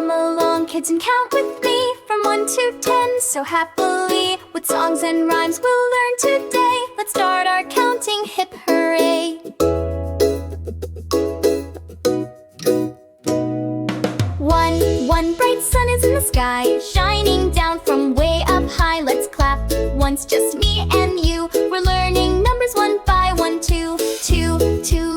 Come along, kids, and count with me from 1 to 10 so happily. With songs and rhymes we'll learn today. Let's start our counting, hip hooray! 1 bright sun is in the sky, shining down from way up high. Let's clap once, just me and you. We're learning numbers 1 by 1, 2. 2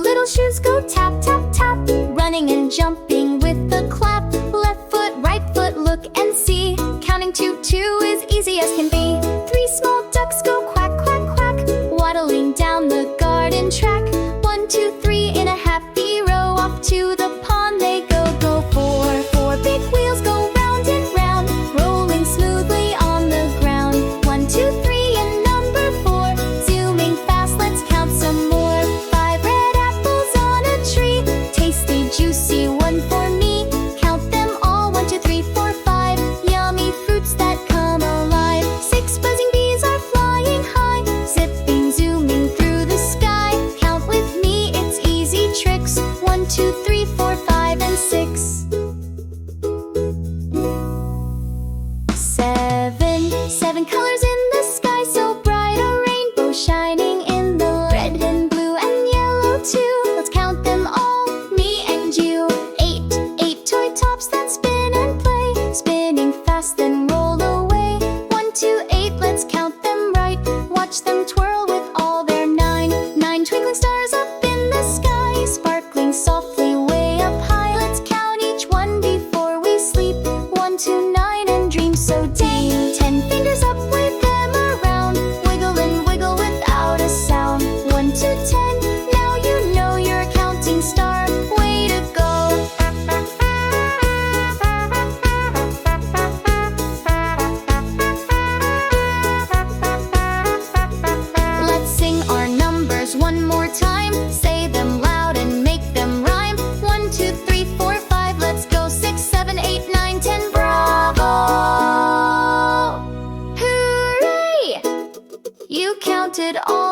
little shoes go tap, tap, tap, running and jumping with the clap. Left foot, right foot, look and see. Counting to 2 is easy as can be. 3 small ducks go quack, quack, quack, waddling down the garden track. 1, 2, 3 in a happy row, off to the pond they go, go. 4 big wheels go round and round, rolling smoothly on the ground. 1, 2, 3 and number 4, zooming fast, let's count some more. 5 red apples on a tree, tasty, juicy, one for me. Count them all, 1, 2, 3, 4, 5, yummy fruits that come alive. 6 buzzing bees are flying high, zipping, zooming through the sky. Count with me, it's easy tricks, 1, 2, 3, 4, 5, and 6. 7 colors in the sky, so bright, a rainbow shining in the light. Red and blue and yellow too, let's count them all, me and you. 8 toy tops that spin and play, spinning fast then roll away. 1, 2, 8, let's count them right, watch them twirl with all their 9 twinkling stars up in the sky, sparkling softly way up high. Let's count each one before we sleep, 1 to 9, and dream so deep. 10 fingers up, wave them around, wiggle and wiggle without a sound. 1 to 10, now you know you're a counting star, way to go. Let's sing our numbers one more time, say them loud and make them rhyme. 1, 2, 3, 4, 5, let's go. 6, 7, 8, 9, 10, bravo! Hooray! You counted all